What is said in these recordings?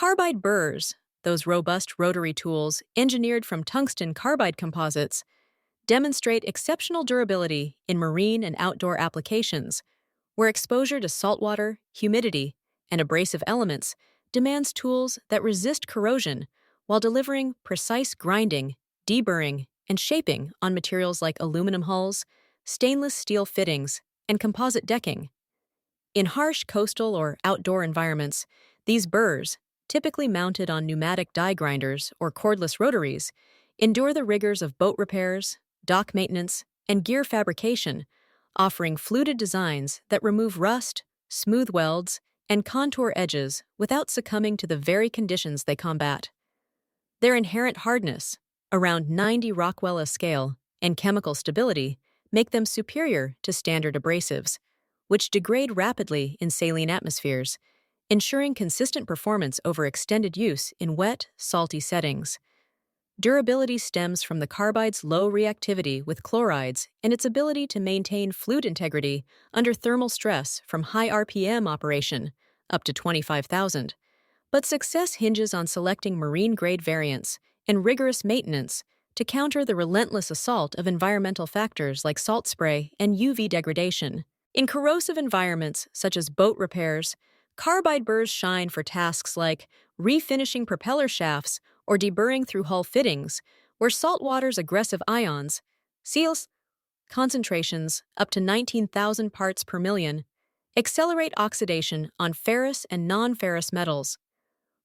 Carbide burrs, those robust rotary tools engineered from tungsten carbide composites, demonstrate exceptional durability in marine and outdoor applications, where exposure to saltwater, humidity, and abrasive elements demands tools that resist corrosion while delivering precise grinding, deburring, and shaping on materials like aluminum hulls, stainless steel fittings, and composite decking. In harsh coastal or outdoor environments, these burrs, typically mounted on pneumatic die grinders or cordless rotaries, endure the rigors of boat repairs, dock maintenance, and gear fabrication, offering fluted designs that remove rust, smooth welds, and contour edges without succumbing to the very conditions they combat. Their inherent hardness, around 90 Rockwell scale, and chemical stability make them superior to standard abrasives, which degrade rapidly in saline atmospheres, ensuring consistent performance over extended use in wet, salty settings. Durability stems from the carbide's low reactivity with chlorides and its ability to maintain fluid integrity under thermal stress from high RPM operation, up to 25,000. But success hinges on selecting marine-grade variants and rigorous maintenance to counter the relentless assault of environmental factors like salt spray and UV degradation. In corrosive environments such as boat repairs, carbide burrs shine for tasks like refinishing propeller shafts or deburring through hull fittings, where saltwater's aggressive ions, seals concentrations up to 19,000 parts per million, accelerate oxidation on ferrous and non-ferrous metals,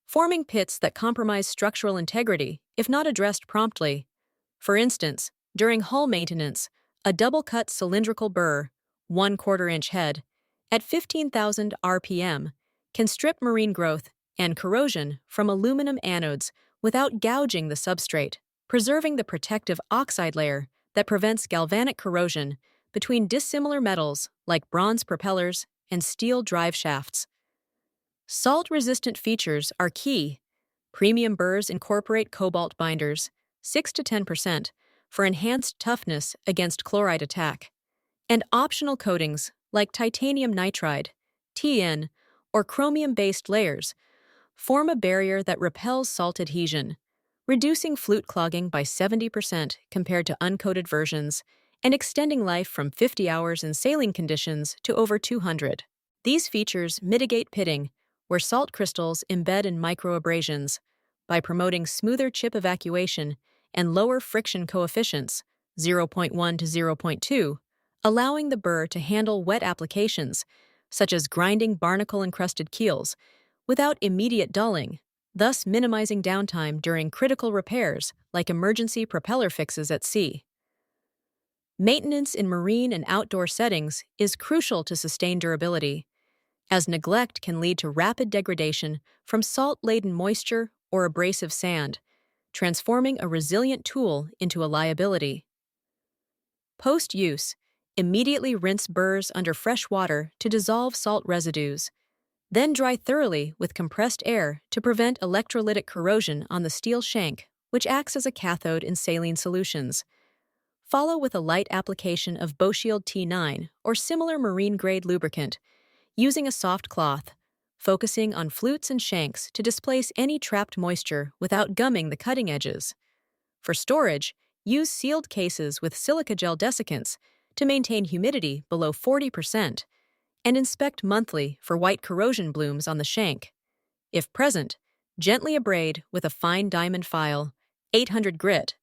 forming pits that compromise structural integrity if not addressed promptly. For instance, during hull maintenance, a double-cut cylindrical burr, 1/4 inch head, at 15,000 RPM, can strip marine growth and corrosion from aluminum anodes without gouging the substrate, preserving the protective oxide layer that prevents galvanic corrosion between dissimilar metals like bronze propellers and steel drive shafts. Salt-resistant features are key. Premium burrs incorporate cobalt binders, 6 to 10%, for enhanced toughness against chloride attack, and optional coatings like titanium nitride, TN, or chromium-based layers form a barrier that repels salt adhesion, reducing flute clogging by 70% compared to uncoated versions and extending life from 50 hours in saline conditions to over 200. These features mitigate pitting, where salt crystals embed in microabrasions, by promoting smoother chip evacuation and lower friction coefficients, 0.1 to 0.2, allowing the burr to handle wet applications, such as grinding barnacle-encrusted keels, without immediate dulling, thus minimizing downtime during critical repairs like emergency propeller fixes at sea. Maintenance in marine and outdoor settings is crucial to sustain durability, as neglect can lead to rapid degradation from salt-laden moisture or abrasive sand, transforming a resilient tool into a liability. Post-use, immediately rinse burrs under fresh water to dissolve salt residues, then dry thoroughly with compressed air to prevent electrolytic corrosion on the steel shank, which acts as a cathode in saline solutions. Follow with a light application of Boeshield T9 or similar marine-grade lubricant, using a soft cloth, focusing on flutes and shanks to displace any trapped moisture without gumming the cutting edges. For storage, use sealed cases with silica gel desiccants to maintain humidity below 40%, and inspect monthly for white corrosion blooms on the shank. If present, gently abrade with a fine diamond file, 800 grit,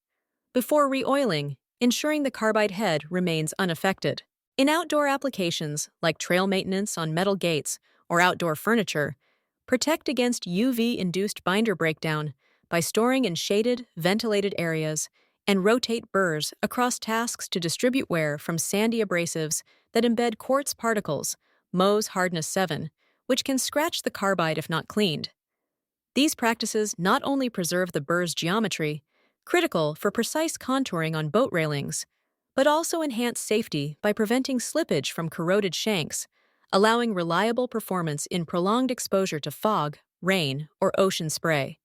before re-oiling, ensuring the carbide head remains unaffected. In outdoor applications like trail maintenance on metal gates or outdoor furniture, protect against UV-induced binder breakdown by storing in shaded, ventilated areas and rotate burrs across tasks to distribute wear from sandy abrasives that embed quartz particles, Mohs hardness 7, which can scratch the carbide if not cleaned. These practices not only preserve the burr's geometry, critical for precise contouring on boat railings, but also enhance safety by preventing slippage from corroded shanks, allowing reliable performance in prolonged exposure to fog, rain, or ocean spray.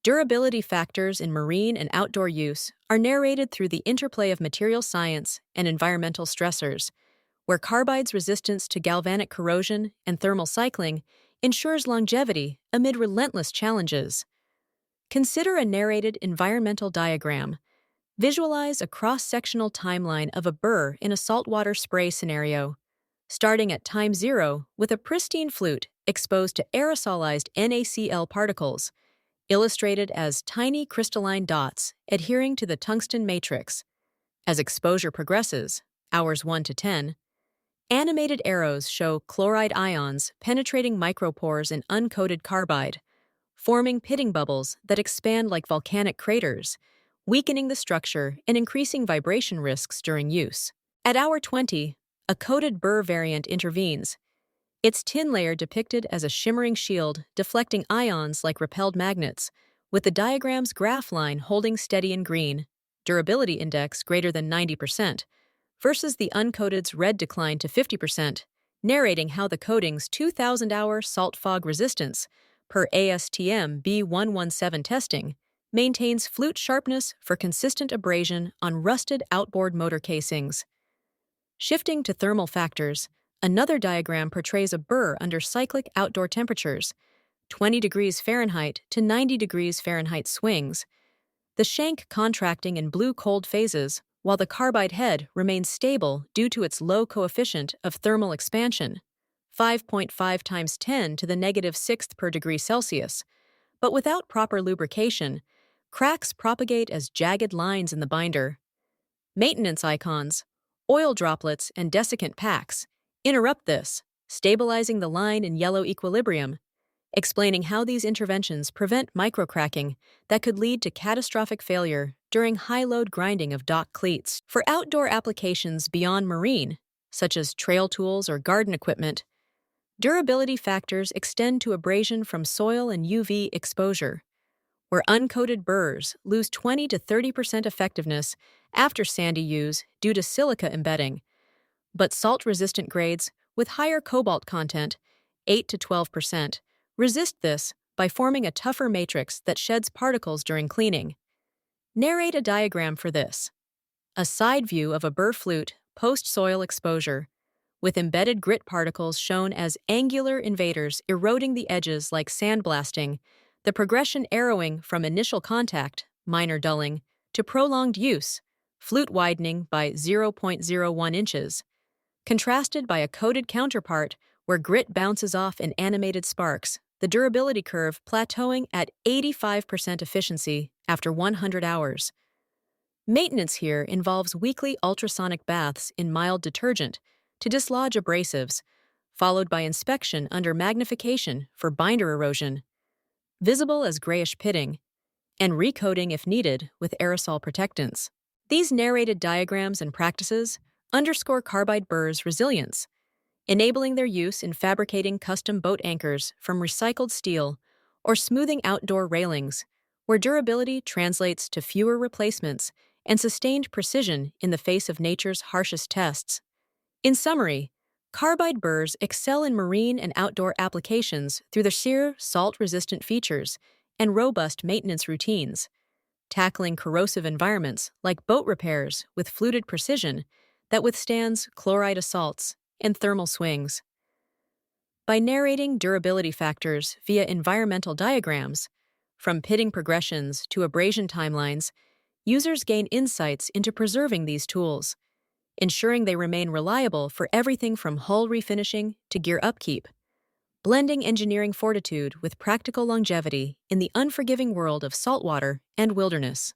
Durability factors in marine and outdoor use are narrated through the interplay of material science and environmental stressors, where carbide's resistance to galvanic corrosion and thermal cycling ensures longevity amid relentless challenges. Consider a narrated environmental diagram. Visualize a cross-sectional timeline of a burr in a saltwater spray scenario, starting at time zero with a pristine flute exposed to aerosolized NaCl particles, illustrated as tiny crystalline dots adhering to the tungsten matrix. As exposure progresses, hours 1 to 10, animated arrows show chloride ions penetrating micropores in uncoated carbide, forming pitting bubbles that expand like volcanic craters, weakening the structure and increasing vibration risks during use. At hour 20, a coated burr variant intervenes, its tin layer depicted as a shimmering shield deflecting ions like repelled magnets, with the diagram's graph line holding steady in green, durability index greater than 90%, versus the uncoated's red decline to 50%, narrating how the coating's 2,000-hour salt fog resistance, per ASTM B117 testing, maintains flute sharpness for consistent abrasion on rusted outboard motor casings. Shifting to thermal factors, another diagram portrays a burr under cyclic outdoor temperatures, 20 degrees Fahrenheit to 90 degrees Fahrenheit swings, the shank contracting in blue cold phases, while the carbide head remains stable due to its low coefficient of thermal expansion, 5.5 times 10 to the negative sixth per degree Celsius. But without proper lubrication, cracks propagate as jagged lines in the binder. Maintenance icons, oil droplets, and desiccant packs interrupt this, stabilizing the line in yellow equilibrium, explaining how these interventions prevent microcracking that could lead to catastrophic failure during high-load grinding of dock cleats. For outdoor applications beyond marine, such as trail tools or garden equipment, durability factors extend to abrasion from soil and UV exposure, where uncoated burrs lose 20 to 30% effectiveness after sandy use due to silica embedding, but salt-resistant grades with higher cobalt content, 8 to 12%, resist this by forming a tougher matrix that sheds particles during cleaning. Narrate a diagram for this. A side view of a burr flute post-soil exposure, with embedded grit particles shown as angular invaders eroding the edges like sandblasting, the progression arrowing from initial contact, minor dulling, to prolonged use, flute widening by 0.01 inches, contrasted by a coated counterpart where grit bounces off in animated sparks, the durability curve plateauing at 85% efficiency after 100 hours. Maintenance here involves weekly ultrasonic baths in mild detergent to dislodge abrasives, followed by inspection under magnification for binder erosion, visible as grayish pitting, and recoating if needed with aerosol protectants. These narrated diagrams and practices underscore carbide burrs' resilience, enabling their use in fabricating custom boat anchors from recycled steel or smoothing outdoor railings, where durability translates to fewer replacements and sustained precision in the face of nature's harshest tests. In summary, carbide burrs excel in marine and outdoor applications through their sheer salt-resistant features and robust maintenance routines, tackling corrosive environments like boat repairs with fluted precision that withstands chloride assaults and thermal swings. By narrating durability factors via environmental diagrams, from pitting progressions to abrasion timelines, users gain insights into preserving these tools, ensuring they remain reliable for everything from hull refinishing to gear upkeep, blending engineering fortitude with practical longevity in the unforgiving world of saltwater and wilderness.